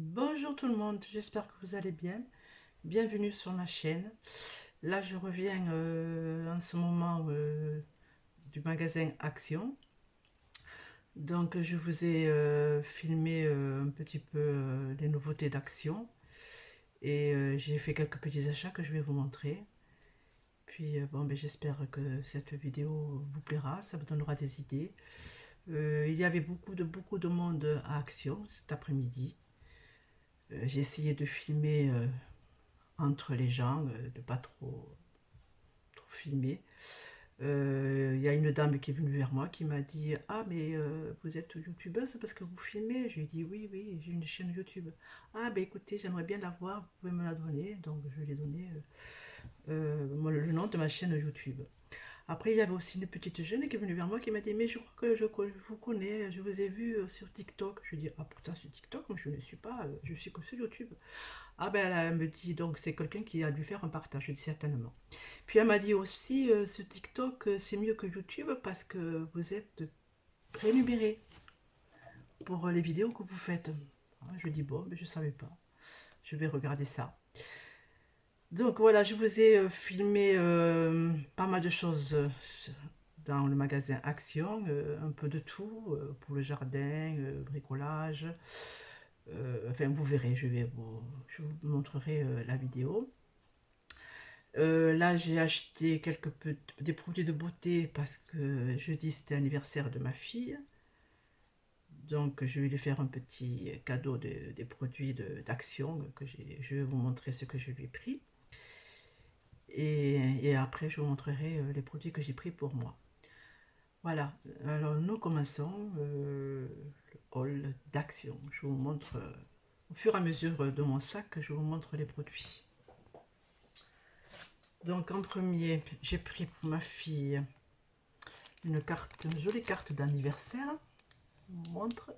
Bonjour tout le monde, j'espère que vous allez bien. Bienvenue sur ma chaîne. Là, je reviens en ce moment du magasin Action. Donc, je vous ai filmé un petit peu les nouveautés d'Action. Et j'ai fait quelques petits achats que je vais vous montrer. Puis, bon, ben, j'espère que cette vidéo vous plaira, ça vous donnera des idées. Il y avait beaucoup de monde à Action cet après-midi. J'ai essayé de filmer entre les gens, de pas trop filmer. Il y a une dame qui est venue vers moi qui m'a dit: ah, mais vous êtes youtubeuse parce que vous filmez? Je lui ai dit: oui, oui, j'ai une chaîne YouTube. Ah, ben écoutez, j'aimerais bien la voir, vous pouvez me la donner. Donc je lui ai donné le nom de ma chaîne YouTube. Après, il y avait aussi une petite jeune qui est venue vers moi qui m'a dit: mais je crois que vous connais, je vous ai vu sur TikTok. Je lui ai dit: ah, pourtant, sur TikTok, moi je ne suis pas, je suis que sur YouTube. Ah ben elle me dit, donc c'est quelqu'un qui a dû faire un partage, je dis certainement. Puis elle m'a dit aussi, ce TikTok, c'est mieux que YouTube parce que vous êtes rémunéré pour les vidéos que vous faites. Ah, je dis bon, mais je ne savais pas. Je vais regarder ça. Donc voilà, je vous ai filmé pas mal de choses dans le magasin Action, un peu de tout, pour le jardin, bricolage. Enfin, vous verrez, je vous montrerai la vidéo. Là, j'ai acheté des produits de beauté parce que jeudi c'était l'anniversaire de ma fille. Donc, je vais lui faire un petit cadeau des produits d'Action je vais vous montrer ce que je lui ai pris. Et après, je vous montrerai les produits que j'ai pris pour moi. Voilà, alors nous commençons le haul d'Action. Je vous montre au fur et à mesure de mon sac, je vous montre les produits. Donc, en premier, j'ai pris pour ma fille une jolie carte d'anniversaire. Je vous montre.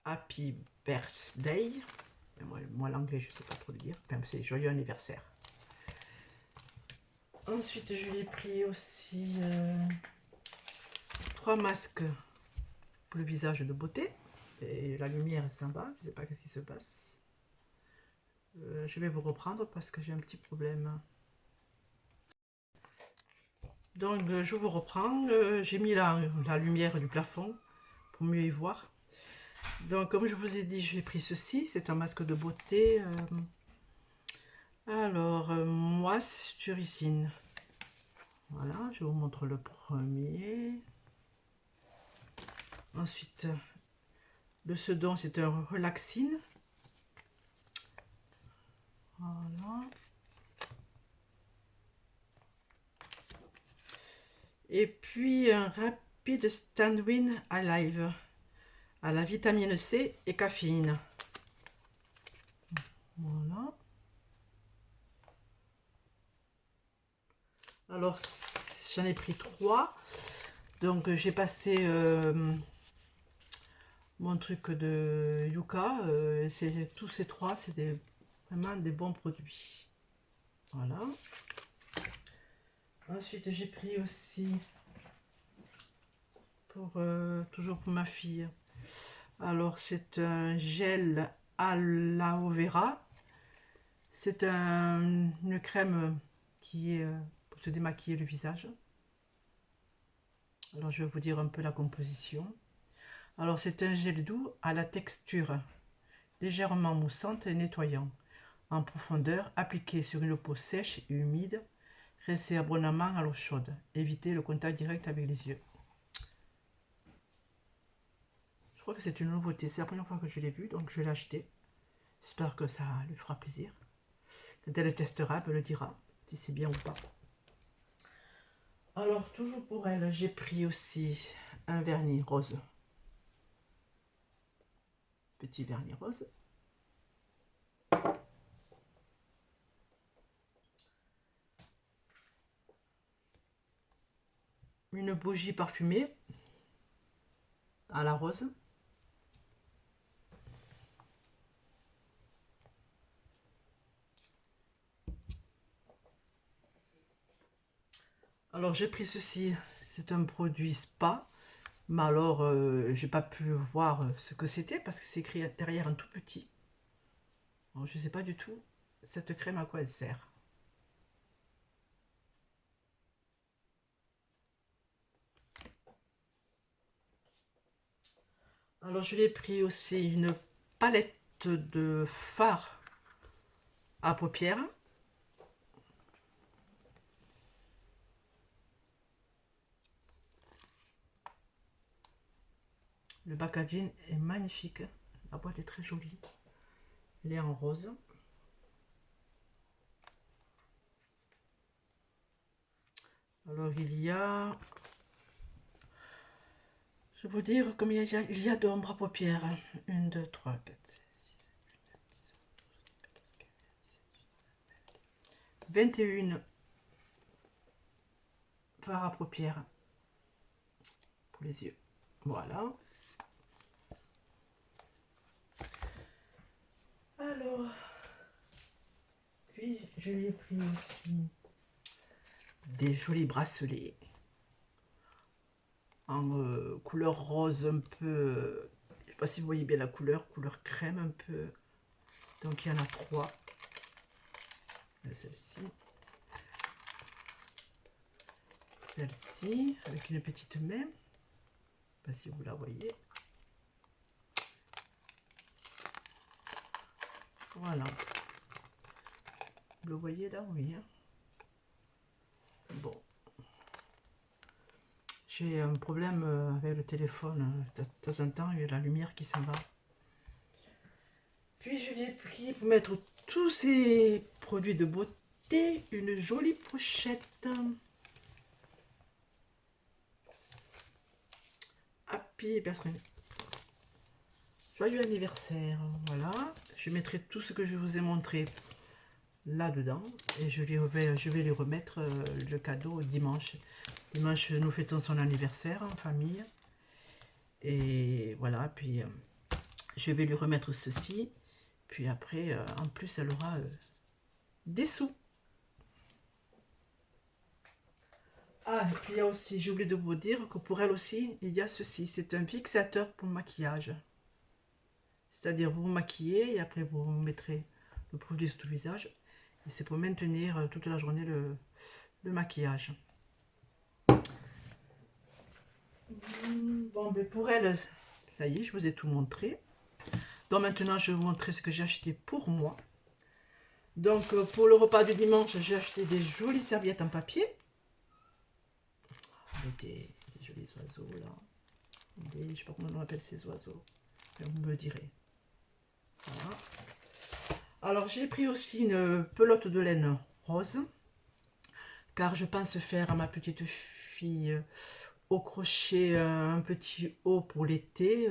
Happy Birthday. Et moi l'anglais, je ne sais pas trop le dire. Enfin, c'est joyeux anniversaire. Ensuite, je lui ai pris aussi 3 masques pour le visage de beauté. Et la lumière est sympa, je ne sais pas ce qui se passe. Je vais vous reprendre parce que j'ai un petit problème. Donc, je vous reprends. J'ai mis la lumière du plafond pour mieux y voir. Donc, comme je vous ai dit, j'ai pris ceci. C'est un masque de beauté. Alors, moisturicine. Voilà, je vous montre le premier. Ensuite, le second, c'est un relaxine. Voilà. Et puis, un rapide stand-in alive à la vitamine C et caféine. Voilà. Alors, j'en ai pris 3. Donc, j'ai passé mon truc de Yuka. Tous ces 3, c'est vraiment des bons produits. Voilà. Ensuite, j'ai pris aussi, toujours pour ma fille, alors c'est un gel aloe vera. C'est une crème qui est pour se démaquiller le visage. Alors, je vais vous dire un peu la composition. Alors, c'est un gel doux à la texture légèrement moussante et nettoyant. En profondeur, appliqué sur une peau sèche et humide, restez abondamment à l'eau chaude. Évitez le contact direct avec les yeux. Je crois que c'est une nouveauté. C'est la première fois que je l'ai vu, donc je l'ai acheté. J'espère que ça lui fera plaisir. Quand elle le testera, elle me le dira si c'est bien ou pas. Alors, toujours pour elle, j'ai pris aussi un vernis rose. Petit vernis rose. Une bougie parfumée à la rose. Alors j'ai pris ceci, c'est un produit spa, mais alors j'ai pas pu voir ce que c'était parce que c'est écrit derrière en tout petit. Alors, je sais pas du tout cette crème à quoi elle sert. Alors je l'ai pris aussi une palette de fard à paupières. Le packaging est magnifique, la boîte est très jolie, elle est en rose. Alors il y a, je vais vous dire combien il y a d'ombres à paupières. 1, 2, 3, 4, 5, 6, 21 fards à paupières pour les yeux. Voilà. Alors, puis je lui ai pris aussi des jolis bracelets en couleur rose un peu, je sais pas si vous voyez bien la couleur crème un peu. Donc il y en a 3. Celle-ci, celle-ci avec une petite main, je ne sais pas si vous la voyez. Voilà, vous le voyez là, oui. Bon, j'ai un problème avec le téléphone, de temps en temps il y a la lumière qui s'en va. Puis je l'ai pris pour mettre tous ces produits de beauté, une jolie pochette. Happy birthday. Joyeux anniversaire, voilà. Je mettrai tout ce que je vous ai montré là-dedans et je vais lui remettre le cadeau dimanche. Dimanche, nous fêtons son anniversaire en famille. Et voilà, puis je vais lui remettre ceci. Puis après, en plus, elle aura des sous. Ah, et puis il y a aussi, j'ai oublié de vous dire que pour elle aussi, il y a ceci. C'est un fixateur pour le maquillage. C'est-à-dire, vous vous maquillez et après, vous mettrez le produit sur tout le visage. Et c'est pour maintenir toute la journée le maquillage. Bon, ben pour elle, ça y est, je vous ai tout montré. Donc maintenant, je vais vous montrer ce que j'ai acheté pour moi. Donc pour le repas du dimanche, j'ai acheté des jolies serviettes en papier. Avec des jolis oiseaux là. Je ne sais pas comment on appelle ces oiseaux. Vous me direz. Voilà. Alors j'ai pris aussi une pelote de laine rose. Car je pense faire à ma petite fille au crochet un petit haut pour l'été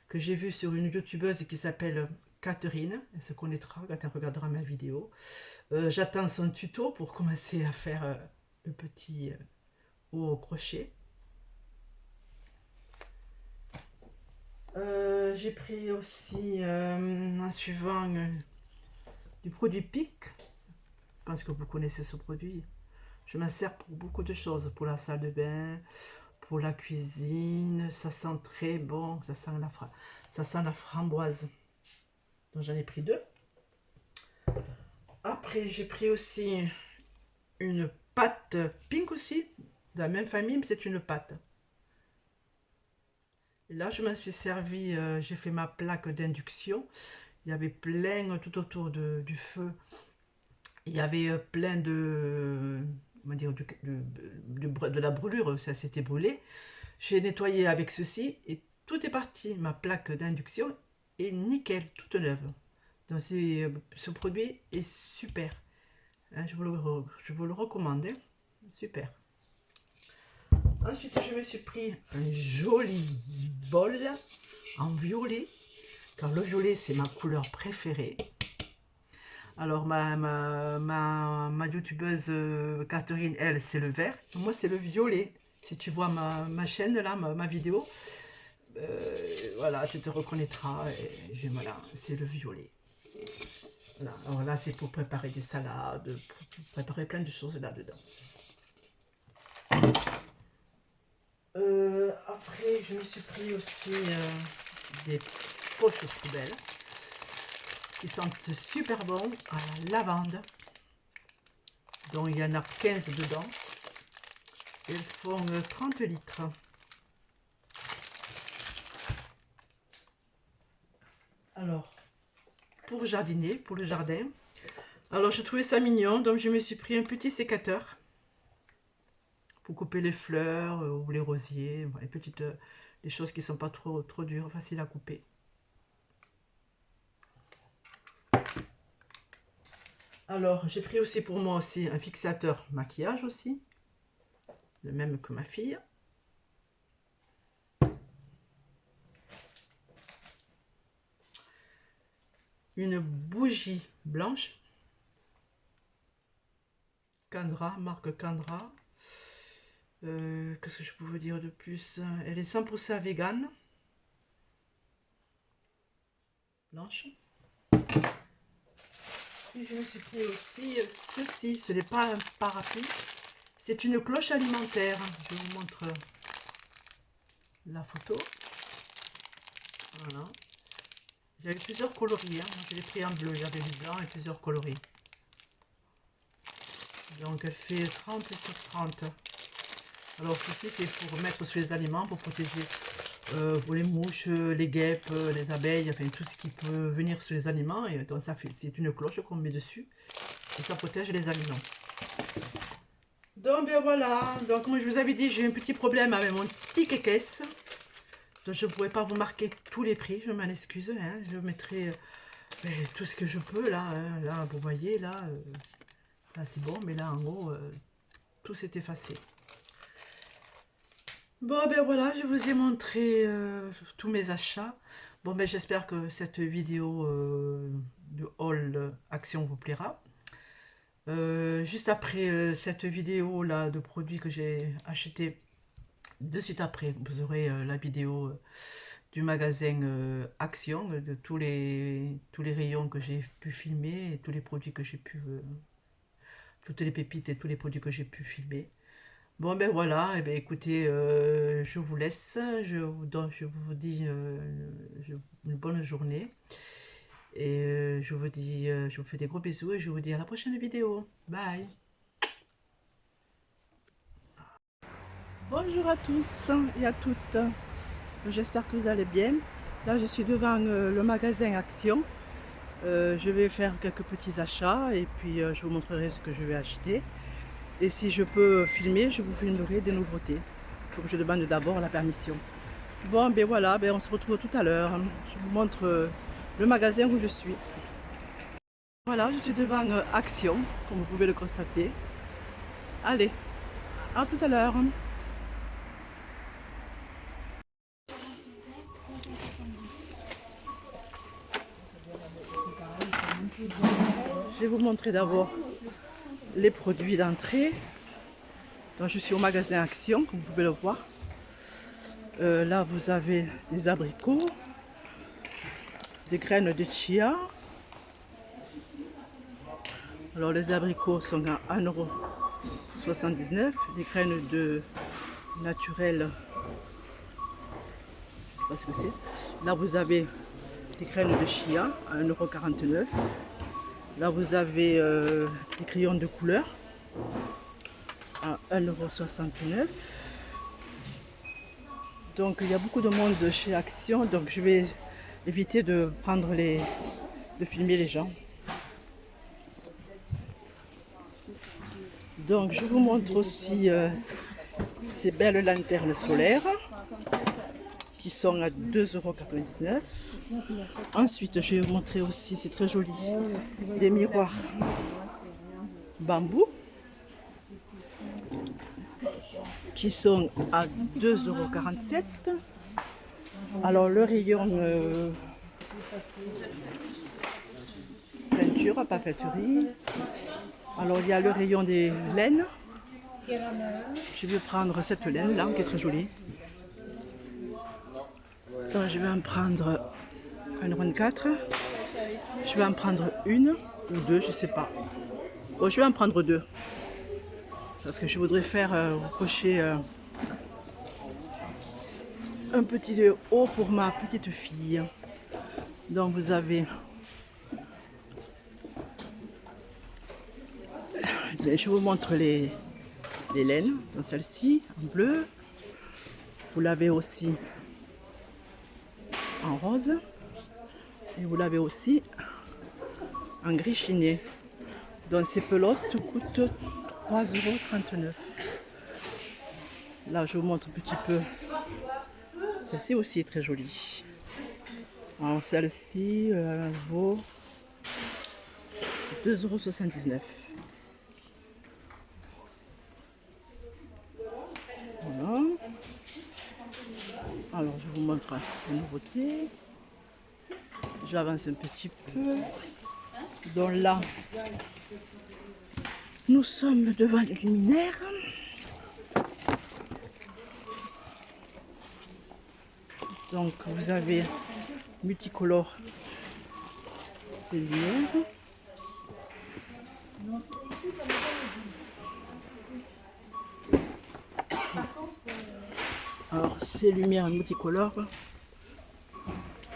que j'ai vu sur une youtubeuse qui s'appelle Catherine. Elle se connaîtra quand elle regardera ma vidéo. J'attends son tuto pour commencer à faire le petit haut au crochet. J'ai pris aussi en suivant du produit PIC. Je pense que vous connaissez ce produit. Je m'en sers pour beaucoup de choses, pour la salle de bain, pour la cuisine. Ça sent très bon, ça sent la framboise. Donc j'en ai pris 2. Après j'ai pris aussi une pâte pink aussi, de la même famille, mais c'est une pâte. Et là je m'en suis servi, j'ai fait ma plaque d'induction. Il y avait plein tout autour du feu. Il y avait plein de, on va dire, de la brûlure, ça s'était brûlé. J'ai nettoyé avec ceci et tout est parti. Ma plaque d'induction est nickel, toute neuve. Donc ce produit est super. Hein, je vous le recommande. Hein. Super. Ensuite, je me suis pris un joli bol en violet. Car le violet, c'est ma couleur préférée. Alors, ma youtubeuse Catherine, elle, c'est le vert. Moi, c'est le violet. Si tu vois ma chaîne, là, ma vidéo, voilà, tu te reconnaîtras. Et voilà, c'est le violet. Voilà. Alors là, c'est pour préparer des salades, pour préparer plein de choses là-dedans. Après, je me suis pris aussi des poches poubelles qui sentent super bon à la lavande. Donc il y en a 15 dedans. Elles font 30 litres. Alors, pour jardiner, pour le jardin. Alors, je trouvais ça mignon, donc je me suis pris un petit sécateur pour couper les fleurs ou les rosiers, les petites, les choses qui sont pas trop dures, faciles à couper. Alors, j'ai pris aussi pour moi aussi un fixateur maquillage aussi, le même que ma fille. Une bougie blanche, Candra, marque Candra. Qu'est-ce que je peux vous dire de plus? Elle est 100% vegan, blanche. Et je me suis pris aussi ceci, ce n'est pas un parapluie, c'est une cloche alimentaire. Je vous montre la photo. Voilà. J'avais plusieurs coloris, hein. Je l'ai pris en bleu, il y avait du blanc et plusieurs coloris. Donc elle fait 30 sur 30. Alors ceci c'est pour mettre sur les aliments, pour protéger pour les mouches, les guêpes, les abeilles, enfin tout ce qui peut venir sur les aliments. Et donc ça fait, c'est une cloche qu'on met dessus et ça protège les aliments. Donc ben voilà, donc comme je vous avais dit, j'ai un petit problème avec mon ticket caisse. Donc je ne pourrais pas vous marquer tous les prix, je m'en excuse, hein. Je mettrai tout ce que je peux là, hein. Là vous voyez, là c'est bon, mais là en gros, tout s'est effacé. Bon ben voilà, je vous ai montré tous mes achats. Bon ben j'espère que cette vidéo de haul action vous plaira. Juste après cette vidéo là de produits que j'ai acheté, de suite après vous aurez la vidéo du magasin Action, de tous les rayons que j'ai pu filmer et tous les produits que j'ai pu toutes les pépites et tous les produits que j'ai pu filmer. Bon ben voilà, et ben écoutez, je vous laisse, je vous dis une bonne journée et je vous fais des gros bisous et je vous dis à la prochaine vidéo. Bye. Bonjour à tous et à toutes, j'espère que vous allez bien. Là je suis devant le magasin Action. Je vais faire quelques petits achats et puis je vous montrerai ce que je vais acheter. Et si je peux filmer, je vous filmerai des nouveautés. Il faut que je demande d'abord la permission. Bon, ben voilà, ben on se retrouve tout à l'heure. Je vous montre le magasin où je suis. Voilà, je suis devant Action, comme vous pouvez le constater. Allez, à tout à l'heure. Je vais vous montrer d'abord les produits d'entrée. Donc je suis au magasin Action, comme vous pouvez le voir. Là vous avez des abricots, des graines de chia. Alors les abricots sont à 1,79 €, des graines de naturel, je ne sais pas ce que c'est. Là vous avez des graines de chia à 1,49 €. Là vous avez des crayons de couleur à 1,69 €. Donc il y a beaucoup de monde chez Action, donc je vais éviter de filmer les gens. Donc je vous montre aussi ces belles lanternes solaires qui sont à 2,99 €. Ensuite je vais vous montrer aussi, c'est très joli, des miroirs bambou qui sont à 2,47 €. Alors le rayon peinture, papeterie. Alors il y a le rayon des laines. Je vais prendre cette laine là qui est très jolie. Donc je vais en prendre 1,24 €. Je vais en prendre une ou deux, je sais pas. Bon, je vais en prendre deux. parce que je voudrais faire cocher un petit haut pour ma petite fille. Donc vous avez, je vous montre les laines, dans celle-ci en bleu, vous l'avez aussi en rose et vous l'avez aussi en gris chiné. Donc ces pelotes coûtent 3,39 €. Là je vous montre un petit peu, celle-ci aussi est très jolie. Alors celle-ci vaut 2,79 €. Voilà. Alors je vous montre les nouveautés. J'avance un petit peu. Donc là, nous sommes devant les luminaires. Donc vous avez multicolore ces lumières. Alors ces lumières multicolores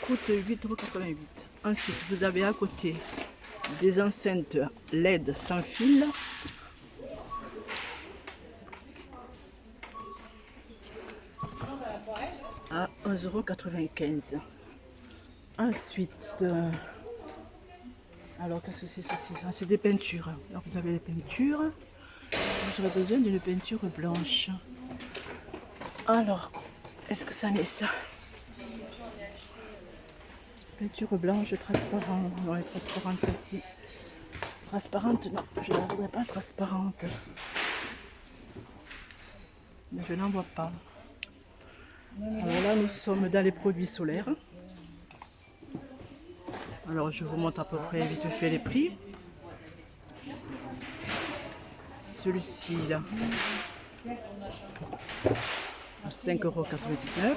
coûtent 8,88 €. Ensuite vous avez à côté des enceintes LED sans fil à 11,95 €. Ensuite, alors qu'est-ce que c'est ceci? Ah, c'est des peintures. Alors vous avez les peintures. J'aurais besoin d'une peinture blanche. Alors, est-ce que ça n'est ça? Peinture blanche transparente. Non, elle est transparente celle-ci. Transparente, non, je ne la voudrais pas transparente. Mais je n'en vois pas. Alors là, nous sommes dans les produits solaires. Alors, je vous montre à peu près vite fait les prix. Celui-ci, là, 5,99 €.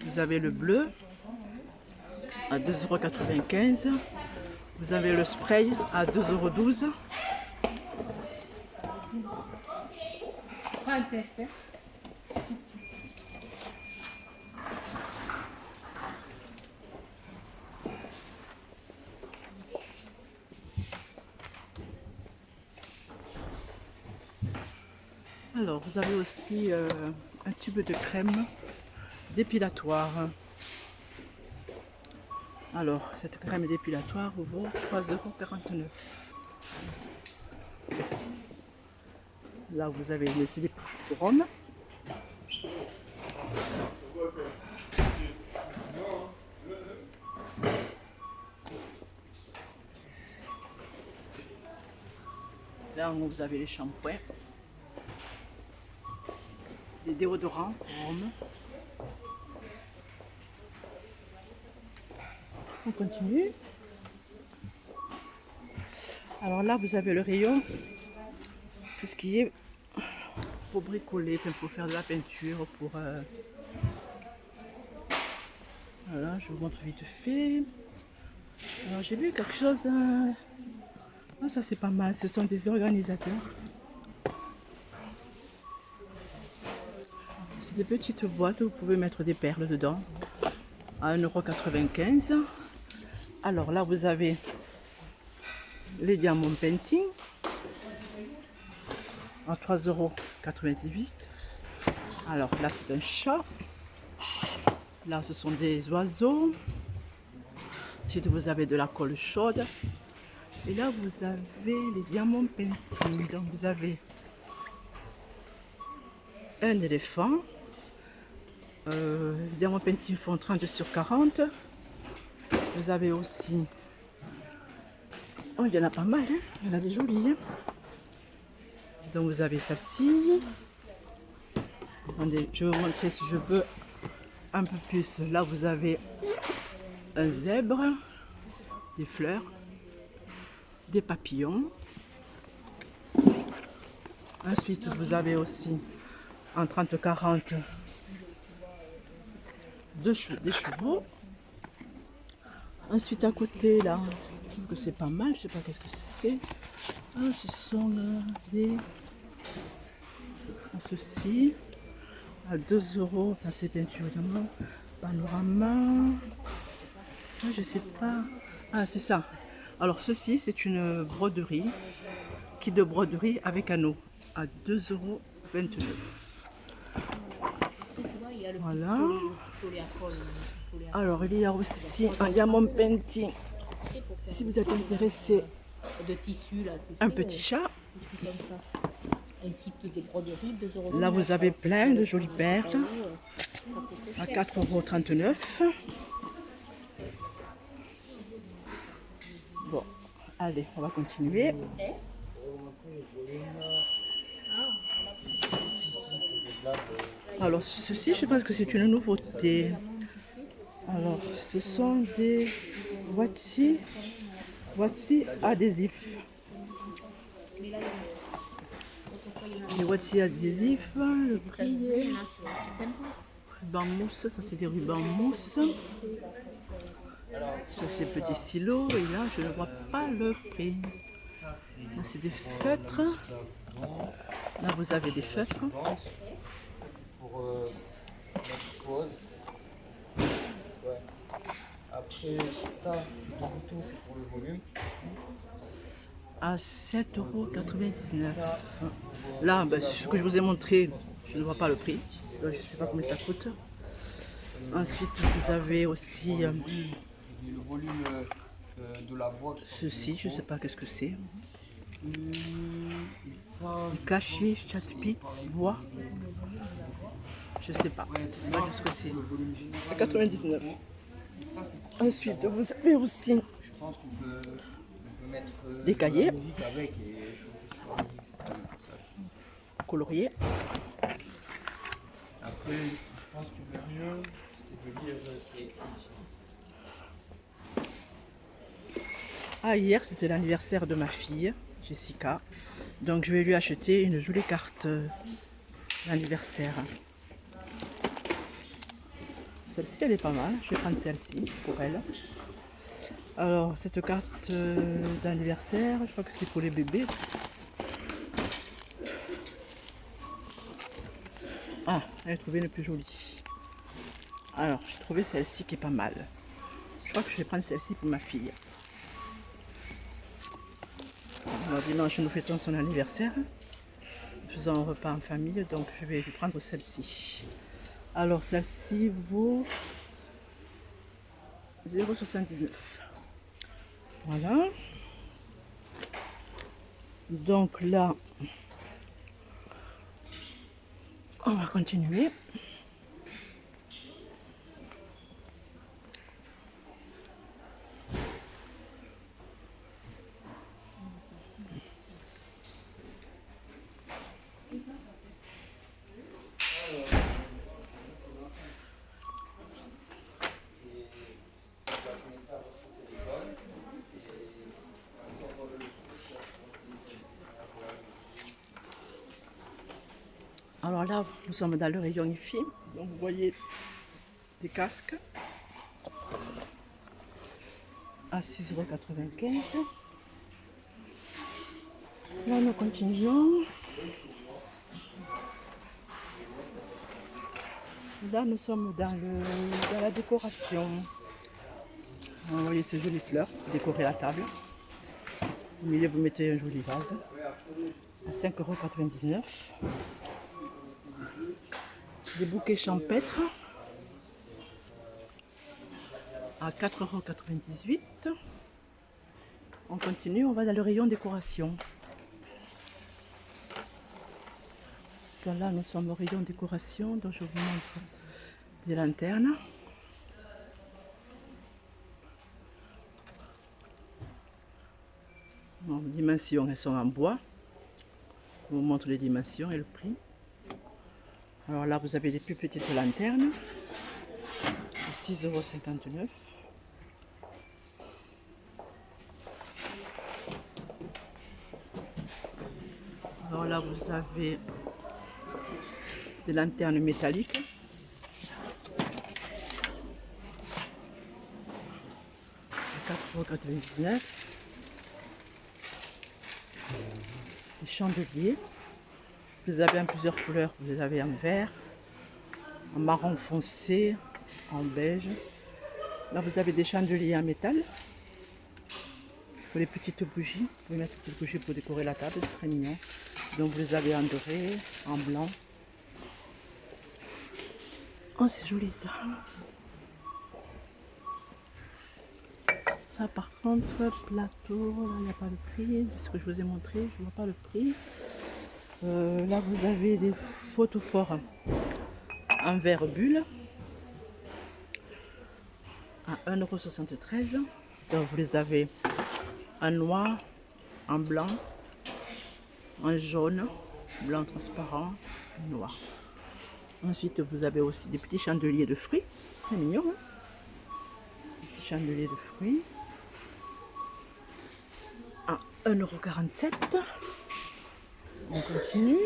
Vous avez le bleu à 2,95 €. Vous avez le spray à 2,12 €. Alors, vous avez aussi un tube de crème dépilatoire. Alors, cette crème dépilatoire vaut 3,49 €. Là, vous avez le CD pour hommes. Là, vous avez les shampoings. Les déodorants pour hommes. On continue. Alors là, vous avez le rayon, tout ce qui est pour bricoler, pour faire de la peinture, pour... Voilà, je vous montre vite fait. Alors j'ai vu quelque chose... Oh, ça c'est pas mal, ce sont des organisateurs. C'est des petites boîtes où vous pouvez mettre des perles dedans. À 1,95 €. Alors là, vous avez les diamants painting à 3,98 €. Alors là, c'est un chat. Là, ce sont des oiseaux. Ensuite, vous avez de la colle chaude. Et là, vous avez les diamants painting. Donc, vous avez un éléphant. Les diamants painting font 30 sur 40. Vous avez aussi... Oh, il y en a pas mal, hein. Il y en a des jolies. Hein. Donc, vous avez celle-ci. Attendez, je vais vous montrer si je veux un peu plus. Là, vous avez un zèbre, des fleurs, des papillons. Ensuite, vous avez aussi en 30-40 des chevaux. Ensuite, à côté, là, je trouve que c'est pas mal. Je sais pas qu'est-ce que c'est. Ah, ce sont des ceci à 2 euros. Là, c'est peinture évidemment. Panorama. Ça, je sais pas. Ah, c'est ça. Alors, ceci, c'est une broderie. Kit de broderie avec anneaux à 2,29 €. Voilà. Alors, il y a aussi un Diamond Painting. Si vous êtes intéressé, de tissu là, un petit chat. Un kit de broderie, 2 €. Là, vous avez plein de jolies perles à 4,39 €. Bon, allez, on va continuer. Alors, ceci, je pense que c'est une nouveauté. Alors, ce sont des voici adhésifs. Les voici adhésifs, le prix est ruban mousse, ça c'est des rubans mousse. Ça c'est petit stylo et là je ne vois pas le prix. Là c'est des feutres. Là vous avez des feutres. Ça c'est pour notre pause. Ouais. Après ça c'est pas du tout, c'est pour le volume. À 7,99 €. Là, ben, ce que je vous ai montré, je ne vois pas le prix. Donc, je ne sais pas combien ça coûte. Ensuite, vous avez aussi Le volume de la voix. ceci, je ne sais pas qu'est-ce que c'est. Et ça, Cachet, chatspitz, bois. Je ne sais pas. Je sais pas qu'est-ce que c'est. le volume général. À 99. Et ça c'est pour. Ensuite, vous avez aussi Je pense qu'on peut mettre des cahiers. de la musique avec et chanter sur la musique, c'est pas mal pour ça. coloriés. Après, je pense que le mieux, c'est de lire ce qui est écrit ici. Ah, hier, c'était l'anniversaire de ma fille, Jessica. Donc, je vais lui acheter une jolie carte d'anniversaire. Celle-ci, elle est pas mal. Je vais prendre celle-ci pour elle. Alors, cette carte d'anniversaire, je crois que c'est pour les bébés. Ah, elle a trouvé une plus jolie. Alors, j'ai trouvé celle-ci qui est pas mal. Je crois que je vais prendre celle-ci pour ma fille. Alors, dimanche, nous fêtons son anniversaire. Nous faisons un repas en famille, donc je vais lui prendre celle-ci. Alors, celle-ci vaut 0,79 €. Voilà. Donc là, on va continuer. Alors là, nous sommes dans le rayon IFI. Donc vous voyez des casques à 6,95 €. Là, nous continuons. Là, nous sommes dans la décoration. Vous voyez ces jolies fleurs pour décorer la table. Au milieu, vous mettez un joli vase à 5,99 €. Des bouquets champêtres à 4,98 €. On continue, on va dans le rayon décoration. Donc là, nous sommes au rayon décoration, donc je vous montre des lanternes. En dimensions, elles sont en bois. Je vous montre les dimensions et le prix. Alors là, vous avez des plus petites lanternes, 6,59 €. Alors là, vous avez des lanternes métalliques. À 4,99 €. Des chandeliers Vous avez en plusieurs couleurs. Vous les avez en vert, en marron foncé, en beige. Là, vous avez des chandeliers en métal. Pour les petites bougies. Vous pouvez mettre des petites bougies pour décorer la table. C'est très mignon. Donc, vous les avez en doré, en blanc. Oh, c'est joli ça. Ça, par contre, plateau. Là, il n'y a pas le prix. Ce que je vous ai montré, je ne vois pas le prix. Là, vous avez des photos forts en verre bulle à 1,73 €. Donc, vous les avez en noir, en blanc, en jaune, blanc transparent, noir. Ensuite, vous avez aussi des petits chandeliers de fruits. C'est mignon, hein? Des petits chandeliers de fruits à 1,47 €. On continue.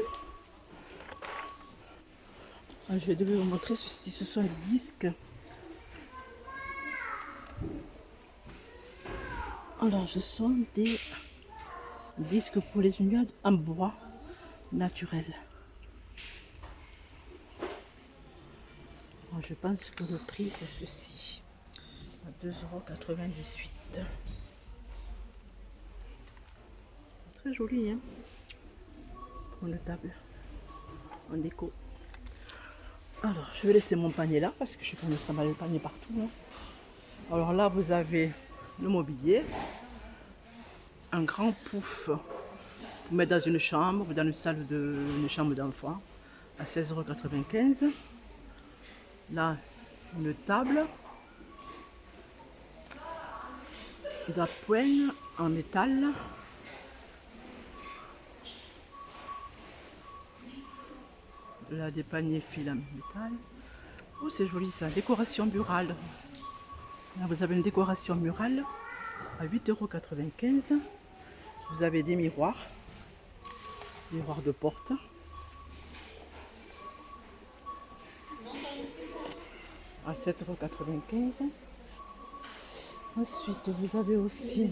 Je vais vous montrer ceci. Ce sont des disques. Alors, ce sont des disques pour les ungles en bois naturel. Alors, je pense que le prix, c'est ceci. À 2,98 €. Très joli, hein? Pour une table en déco. Alors, je vais laisser mon panier là parce que je peux mettre mal le panier partout, hein. Alors là, vous avez le mobilier, un grand pouf pour mettre dans une chambre ou dans une salle une chambre d'enfant à 16,95 €. Là, une table d'appoint en métal. Là, des paniers fil en métal. Oh, c'est joli ça. Décoration murale. Là, vous avez une décoration murale à 8,95 €. Vous avez des miroirs. Miroirs de porte. À 7,95 €. Ensuite, vous avez aussi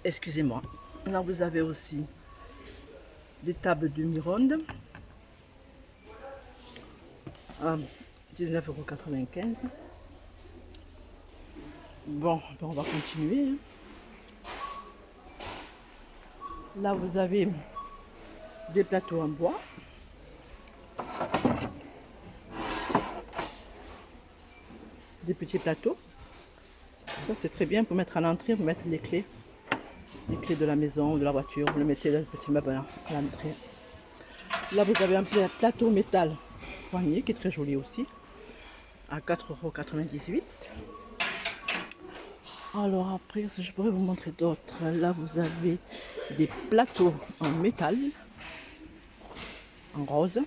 excusez-moi. Là, vous avez aussi des tables demi-rondes à 19,95 €. Bon, on va continuer. Là, vous avez des plateaux en bois. Des petits plateaux. Ça, c'est très bien pour mettre à l'entrée, vous mettre les clés de la maison ou de la voiture. Vous le mettez dans le petit meuble à l'entrée. Là, vous avez un plateau métal poignet qui est très joli aussi, à 4,98 €. Alors après, je pourrais vous montrer d'autres. Là, vous avez des plateaux en métal, en rose,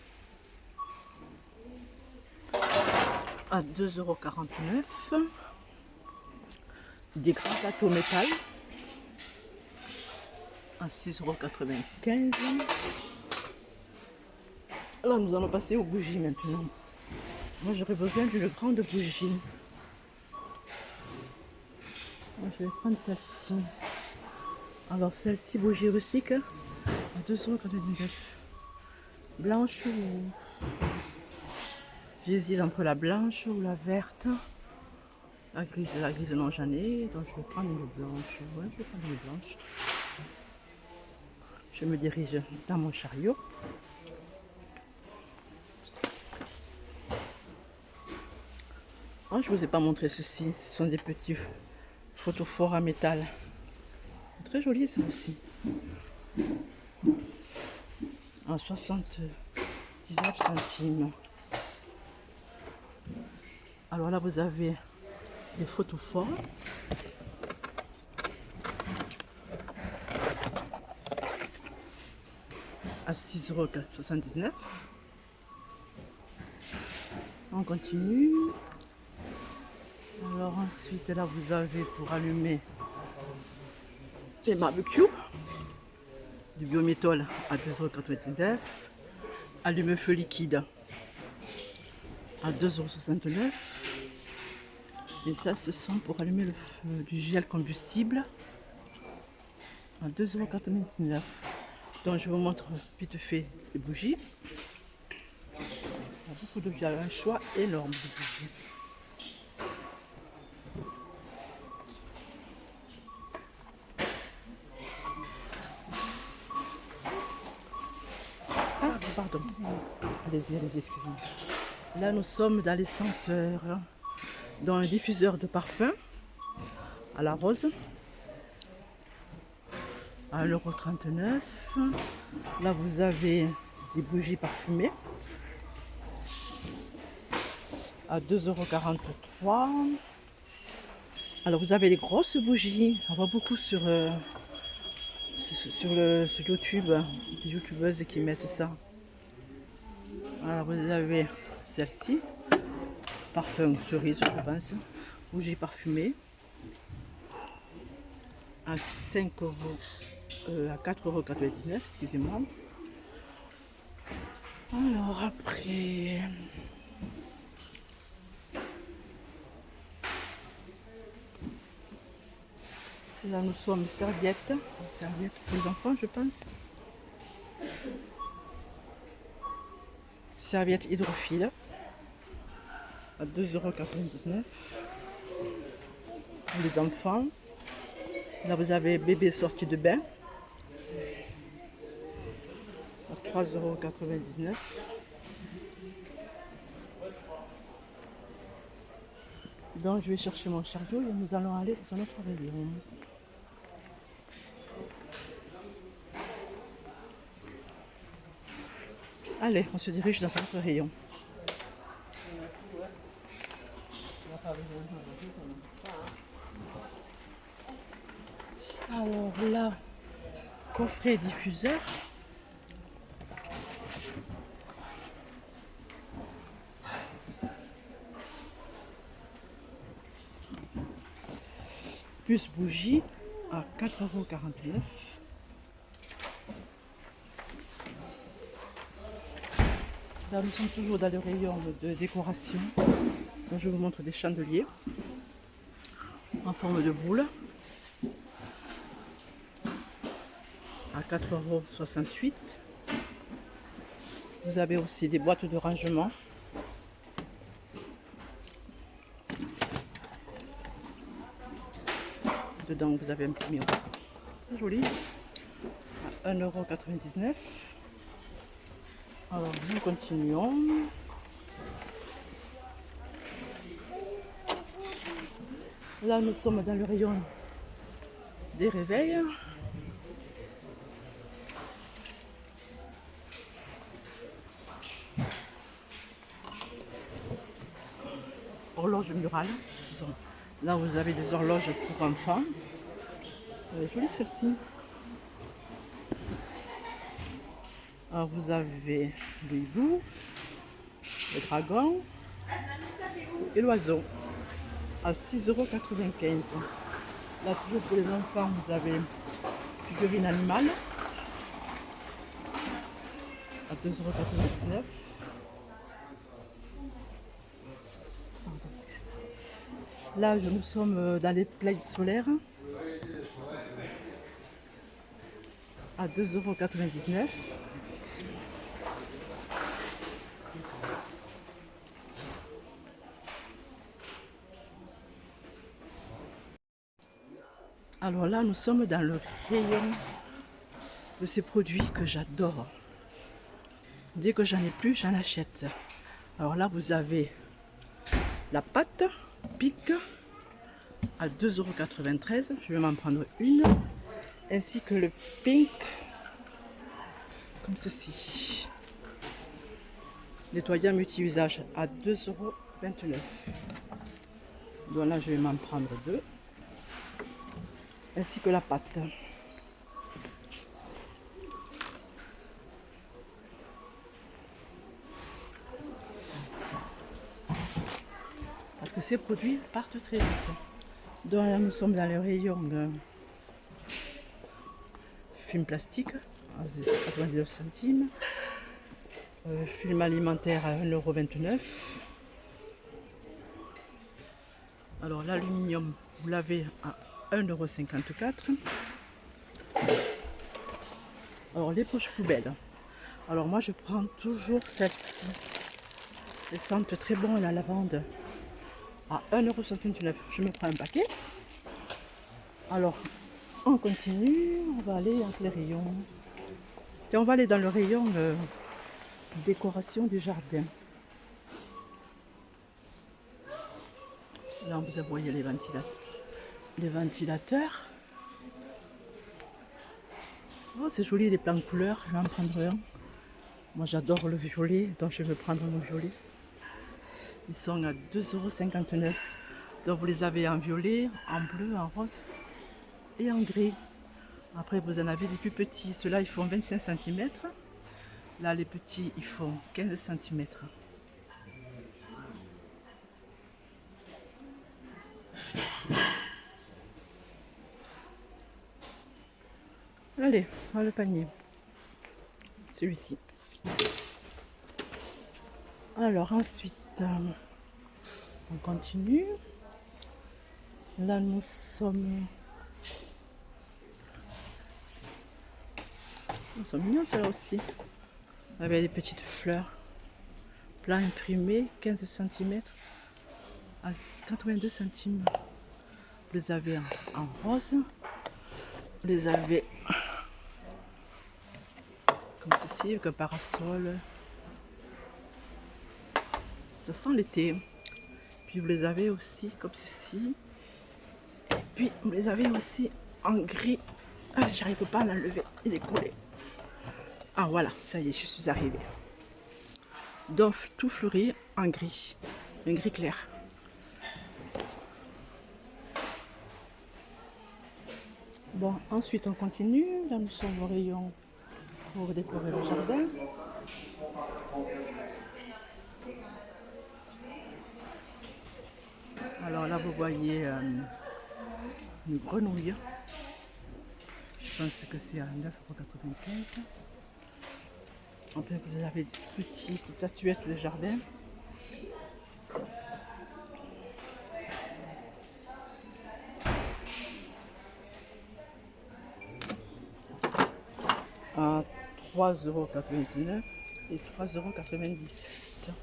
à 2,49 €. Des grands plateaux métal à 6,95 €. Là, nous allons passer aux bougies maintenant. Moi, j'aurais besoin d'une grande bougie. Moi, je vais prendre celle-ci. Alors, celle-ci, bougie rustique, à 2,99 €. Blanche ou... J'hésite entre la blanche ou la verte. La grise non, j'en ai. Donc, je vais prendre une blanche. Ouais, je vais prendre une blanche. Je me dirige dans mon chariot. Oh, je ne vous ai pas montré ceci. Ce sont des petits photophores à métal. Très joli ça aussi. En 79 centimes. Alors là, vous avez des photophores. À 6,79 €. On continue. Alors ensuite, là, vous avez pour allumer des barbecues. Du biométhol à 2,99 €. Allume-feu liquide à 2,69 €. Et ça, ce sont pour allumer le feu du gel combustible à 2,99 €. Donc je vous montre vite fait les bougies. Il y a beaucoup de bougies, un choix énorme de bougies. Ah, pardon. Allez-y, excusez-moi. Là, nous sommes dans les senteurs, dans un diffuseur de parfum à la rose, à 1,39 €. Là, vous avez des bougies parfumées à 2,43 €. Alors, vous avez les grosses bougies. On voit beaucoup sur YouTube, des youtubeuses qui mettent ça. Alors, vous avez celle-ci, parfum cerise, je pense, bougie parfumée à 5 €, à 4,99 €, excusez-moi. Alors après, là nous sommes serviettes pour les enfants, je pense. Serviettes hydrophiles à 2,99 € pour les enfants. Là vous avez bébé sorti de bain à 3,99 €. Donc je vais chercher mon chariot et nous allons aller dans un autre rayon. Allez, on se dirige dans un autre rayon. Alors là, coffret diffuseur. Plus bougie à 4,49 €. Là, nous sommes toujours dans le rayon de décoration. Donc, je vous montre des chandeliers en forme de boule à 4,68 €. Vous avez aussi des boîtes de rangement. Dedans, vous avez un petit miroir. Très joli. À 1,99 €. Alors, nous continuons. Là, nous sommes dans le rayon des réveils. Horloge murale. Là, vous avez des horloges pour enfants. Jolie celle-ci. Alors, vous avez le hibou, le dragon et l'oiseau à 6,95 €. Là, toujours pour les enfants, vous avez figurine animale à 2,99 €. Là, nous sommes dans les plaques solaires à 2,99 €. Alors là, nous sommes dans le rayon de ces produits que j'adore. Dès que j'en ai plus, j'en achète. Alors là, vous avez la pâte Pic à 2,93 €. Je vais m'en prendre une. Ainsi que le pink, comme ceci. Nettoyant multi-usage à 2,29 €. Donc là, je vais m'en prendre deux. Ainsi que la pâte. Parce que ces produits partent très vite. Donc là, nous sommes dans le rayon film plastique à 99 centimes. Film alimentaire à 1,29 €. Alors l'aluminium, vous l'avez à 1,54 €. Alors les poches poubelles. Alors moi je prends toujours celle-ci. Elles sentent très bon la lavande. À 1,69 €. Je me prends un paquet. Alors on continue, on va aller dans les rayons. Et on va aller dans le rayon décoration du jardin. Là vous voyez les ventilateurs. Oh, c'est joli les plans de couleurs, je vais en prendre un. Moi j'adore le violet, donc je vais prendre mon violet. Ils sont à 2,59 €. Donc vous les avez en violet, en bleu, en rose et en gris. Après vous en avez des plus petits, ceux-là ils font 25 cm. Là les petits ils font 15 cm. Allez, dans le panier. Celui-ci. Alors ensuite, on continue. Là nous sommes mignons ceux-là aussi. Avec des petites fleurs. Plan imprimé, 15 cm à 82 centimes. Vous les avez en rose. Vous les avez comme ceci, avec un parasol. Ça sent l'été. Puis vous les avez aussi comme ceci. Et puis vous les avez aussi en gris. Ah, j'arrive pas à l'enlever, il est collé. Ah voilà, ça y est, je suis arrivée. Donc tout fleuri en gris, un gris clair. Bon, ensuite on continue. Là nous sommes au rayon pour décorer le jardin. Alors là vous voyez une grenouille. Je pense que c'est à 9,95 €. Enfin, vous avez des petites statuettes de jardin. À 3,99 € et 3,97 €.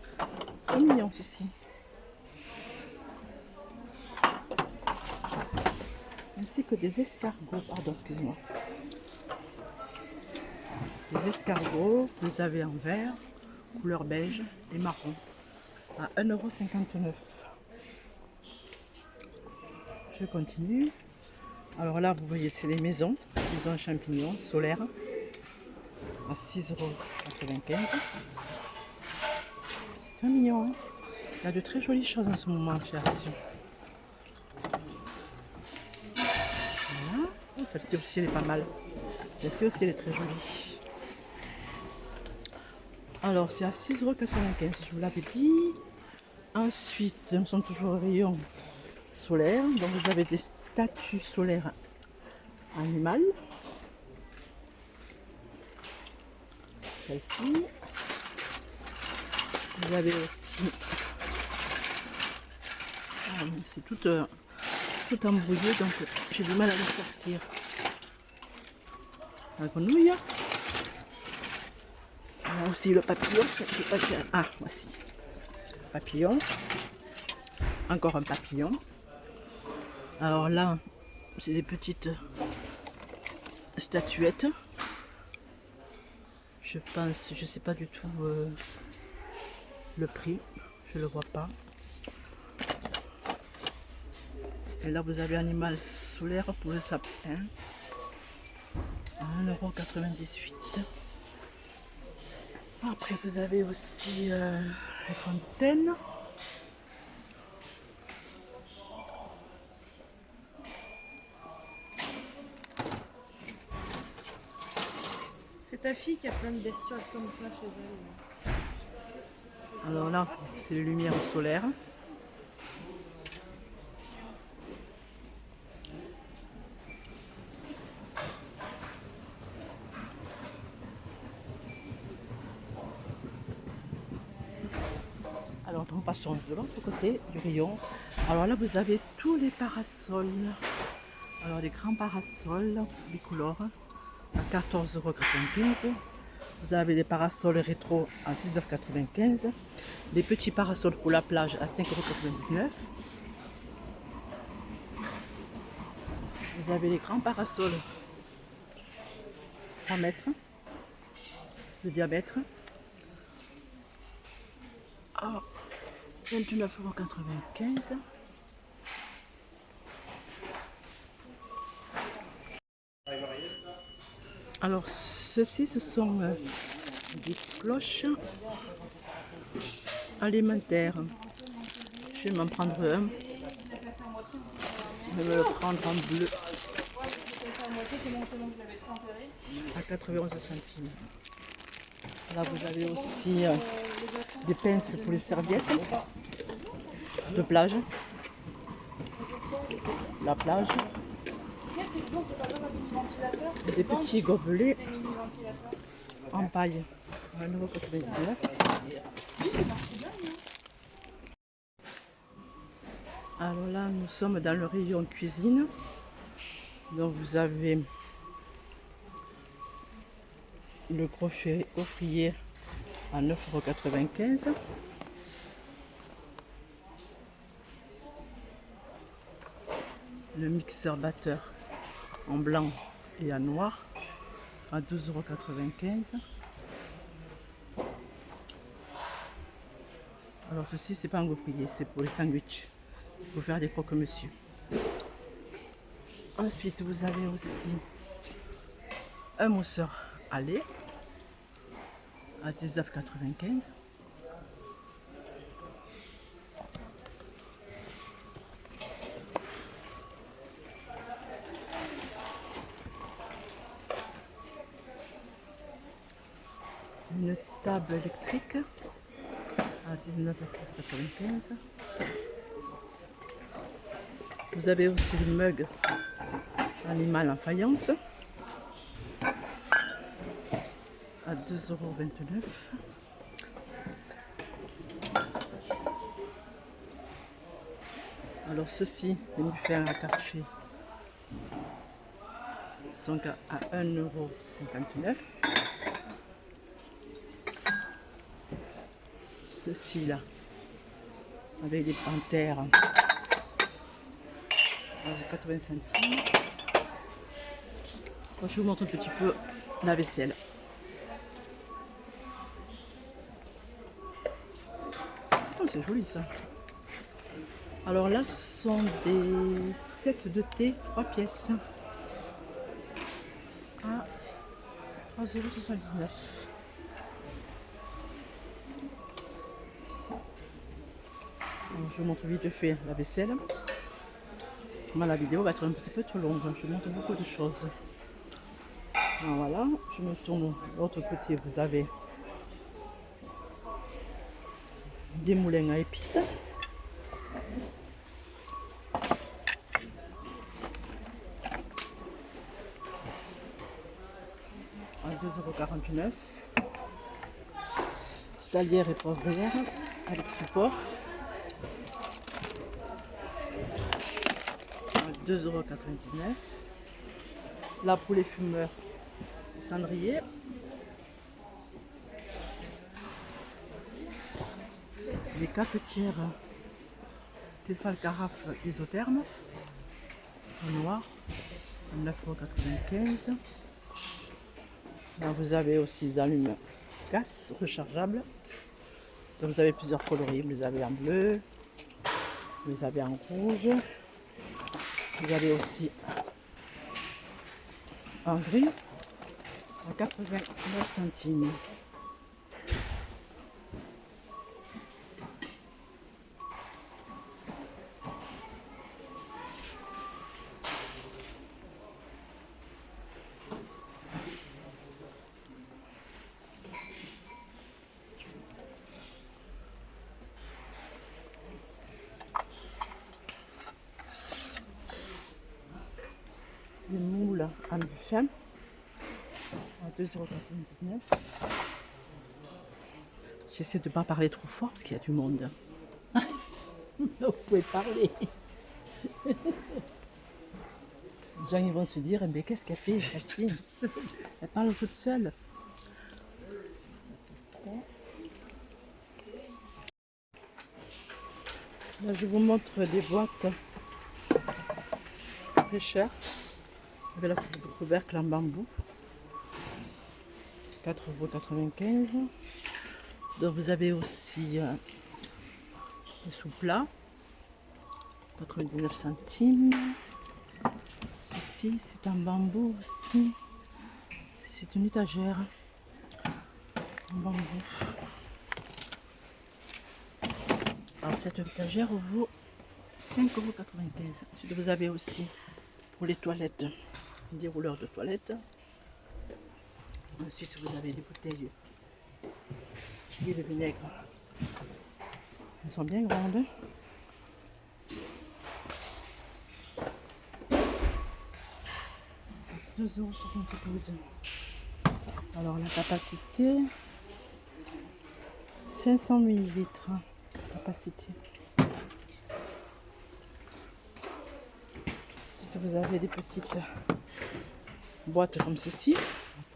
C'est mignon ceci. Ainsi que des escargots, pardon, excusez-moi. Les escargots, vous avez en vert, couleur beige et marron, à 1,59 €. Je continue. Alors là, vous voyez, c'est les maisons champignons solaires, à 6,95 €. C'est très mignon, hein. Il y a de très jolies choses en ce moment chez Action. Voilà. Oh, celle-ci aussi, elle est pas mal. Celle-ci aussi, elle est très jolie. Alors, c'est à 6,95 €, je vous l'avais dit. Ensuite, nous sommes toujours au rayon solaire. Donc, vous avez des statues solaires animales. Celle-ci. Vous avez aussi... Ah, c'est tout embrouillé, donc j'ai du mal à le sortir. La grenouille. On a aussi le papillon. Ah, voici. Papillon. Encore un papillon. Alors là, c'est des petites statuettes. Je pense, je sais pas du tout le prix. Je le vois pas. Et là, vous avez animal solaire pour le sapin. À 1,98 €. Après, vous avez aussi les fontaines. C'est ta fille qui a plein de bestioles comme ça chez elle. Alors là, c'est les lumières solaires. Alors on passe sont de l'autre côté du rayon. Alors là, vous avez tous les parasols. Alors les grands parasols bicolores à 14,95 €. Vous avez des parasols rétro à 19,95 €. Les petits parasols pour la plage à 5,99 €. Vous avez les grands parasols 3 mètres de diamètre à 29,95 €. Alors ceux-ci, ce sont des cloches alimentaires. Je vais m'en prendre un. Je vais le prendre en bleu à 91 centimes. Là, vous avez aussi des pinces pour les serviettes de plage. La plage. Des petits gobelets en paille. 1,99 €. Alors là, nous sommes dans le rayon cuisine. Donc vous avez le gaufrier à 9,95 €. Le mixeur batteur en blanc et en noir à 12,95 €. Alors ceci, c'est pas un gaufrier, c'est pour les sandwichs, pour faire des croque-monsieur. Ensuite, vous avez aussi un mousseur à lait à 19,95 €. Une table électrique à 19,95 €. Vous avez aussi le mug animal en faïence à 2,29 €. Alors ceci, les muffins à café sont à 1,59 €. Ceci là, avec des panthères à 80 centimes. Moi, je vous montre un petit peu la vaisselle. Oh, c'est joli ça. Alors là, ce sont des sets de thé 3 pièces à 3,79 €. Alors, je vous montre vite fait la vaisselle. Moi, la vidéo va être un petit peu trop longue. Je vous montre beaucoup de choses. Alors, voilà, je me tourne de l'autre côté. Vous avez des moulins à épices. À 2,49 €. Salière et poivrière avec support. 2,99 €. Là pour les fumeurs, cendrier. Des cafetières Tefal carafe isotherme en noir, 9,95 €. Là vous avez aussi des allumes gaz rechargeables. Donc vous avez plusieurs coloris, vous les avez en bleu, vous les avez en rouge. Vous avez aussi en gris à 89 centimes. Les moules en buffet à 2,99 €. J'essaie de ne pas parler trop fort parce qu'il y a du monde. Vous pouvez parler. Les gens ils vont se dire, mais qu'est-ce qu'elle fait, Jacqueline? Elle parle toute seule. Là, je vous montre des boîtes très chères. Avec la couvercle en bambou. 4,95 €. Donc vous avez aussi les sous-plats. 99 centimes. Ceci, c'est en bambou aussi. C'est une étagère en bambou. Alors cette étagère vaut 5,95 €. Ensuite vous avez aussi pour les toilettes des rouleurs de toilettes. Ensuite vous avez des bouteilles d'huile de vinaigre. Elles sont bien grandes. €2,72 €. Alors la capacité 500 ml capacité. Ensuite vous avez des petites boîtes comme ceci,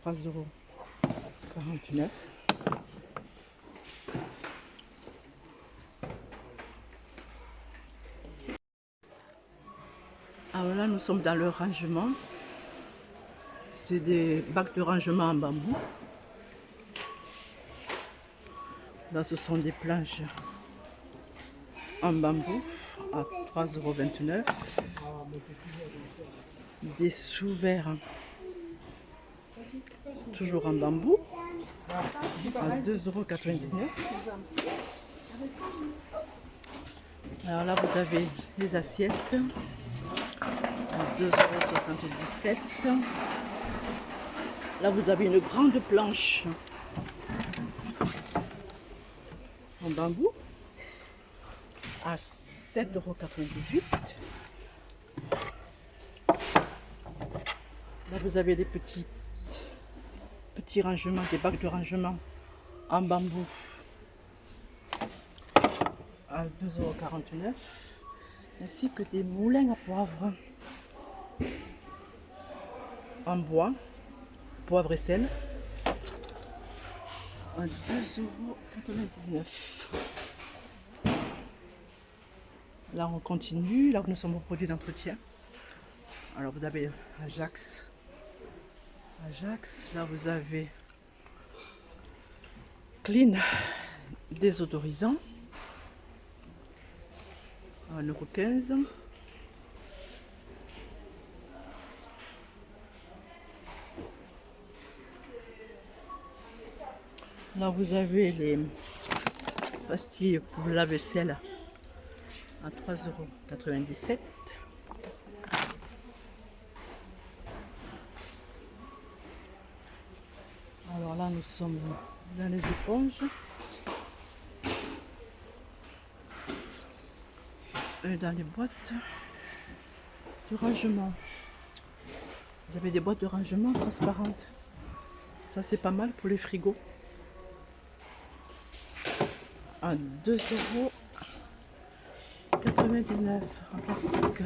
3,49 €. Alors là nous sommes dans le rangement. C'est des bacs de rangement en bambou. Là ce sont des planches en bambou à 3,29 €. Des sous-verres toujours en bambou à 2,99 €. Alors là vous avez les assiettes à 2,77 €. Là vous avez une grande planche en bambou à 7,98 €. Là vous avez des petits rangements, des bacs de rangement en bambou à 2,49 €, ainsi que des moulins à poivre en bois, poivre et sel à 2,99 €. Là on continue, là nous sommes aux produits d'entretien. Alors vous avez Ajax, là vous avez Clean désodorisant à 1,15 €. Là vous avez les pastilles pour la vaisselle à 3,97 €. Alors là nous sommes dans les éponges. Et dans les boîtes de rangement. Vous avez des boîtes de rangement transparentes. Ça c'est pas mal pour les frigos. À 2,99 € en plastique.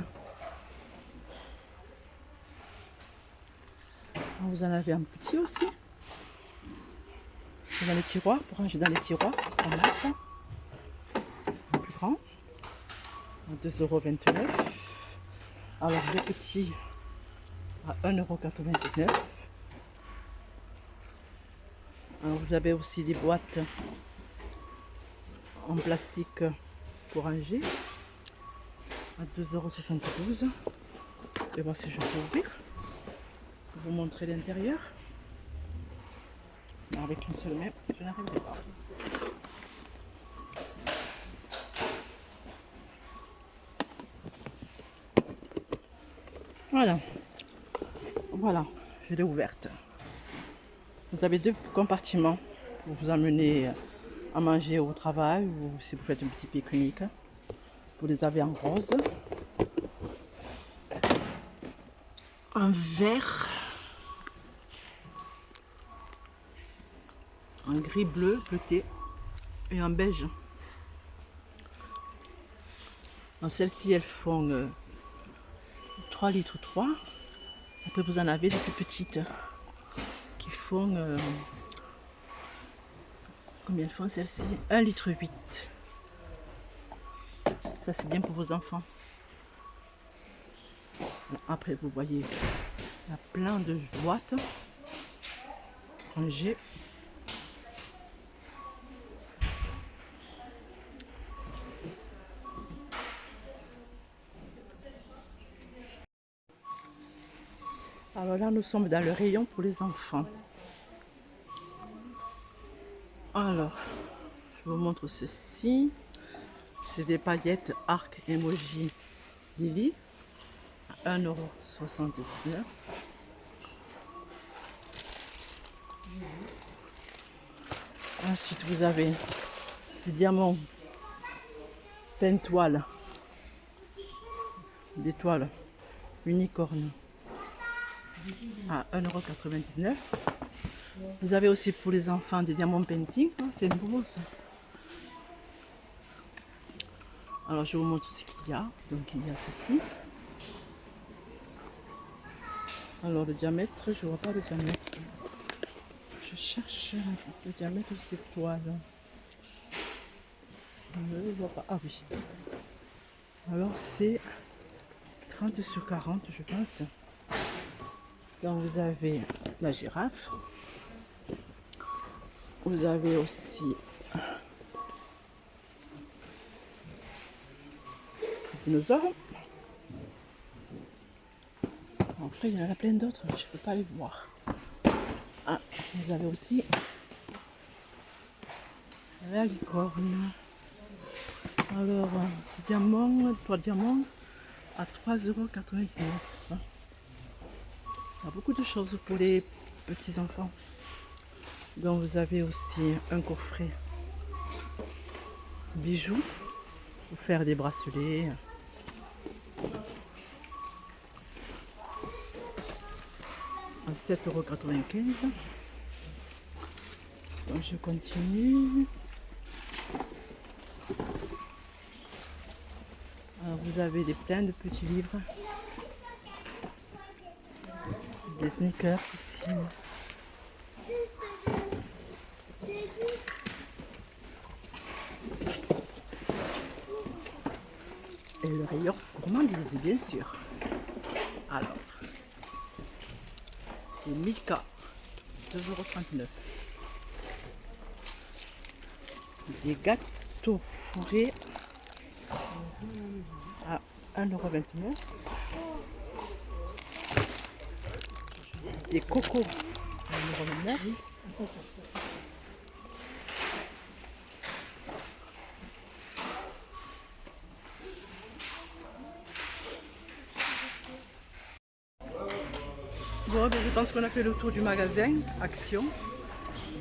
Vous en avez un petit aussi. Dans les tiroirs, pour ranger dans les tiroirs. Pas mal ça. Un plus grand. À 2,29 €. Alors le petit à 1,99 €. Alors vous avez aussi des boîtes en plastique pour ranger à 2,72 €. Je vais voir si je peux ouvrir pour vous montrer l'intérieur. Avec une seule main, je n'arriverai pas. Voilà, je l'ai ouverte. Vous avez deux compartiments pour vous amener à manger au travail ou si vous faites un petit pique-nique. Vous les avez en rose, en vert, en gris bleu, bleuté et en beige. Celles-ci, elles font 3 litres 3. Après, vous en avez des plus petites qui font... combien elles font celles-ci? 1 litre 8. Ça, c'est bien pour vos enfants. Après, vous voyez, il y a plein de boîtes rangées. Alors là, nous sommes dans le rayon pour les enfants. Alors, je vous montre ceci. C'est des paillettes arc emoji Lily à 1,79 €. Ensuite, vous avez des diamants pentoile, des toiles unicorne à 1,99 €. Vous avez aussi pour les enfants des diamants painting, c'est beau ça. Alors je vous montre ce qu'il y a. Donc il y a ceci. Alors le diamètre, je vois pas le diamètre. Je cherche le diamètre de cette toile. Je ne le vois pas. Ah oui. Alors c'est 30 sur 40 je pense. Donc vous avez la girafe. Vous avez aussi le dinosaure. Après il y en a plein d'autres, mais je ne peux pas les voir. Ah, vous avez aussi la licorne. Alors, ce diamant, 3 diamants à 3,99 €. Il y a beaucoup de choses pour les petits enfants. Donc vous avez aussi un coffret bijoux pour faire des bracelets. À 7,95 €. Donc je continue. Alors vous avez plein de petits livres. Des sneakers aussi. Et le rayon gourmandise, bien sûr. Alors, les Milka, 2,39 €. Des gâteaux fourrés à 1,29 €. Des cocos à 1,29 €. Bon, je pense qu'on a fait le tour du magasin Action.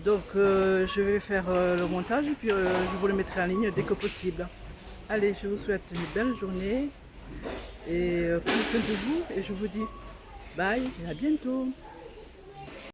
Donc je vais faire le montage et puis je vous le mettrai en ligne dès que possible. Allez, je vous souhaite une belle journée et prenez soin de vous et je vous dis bye et à bientôt.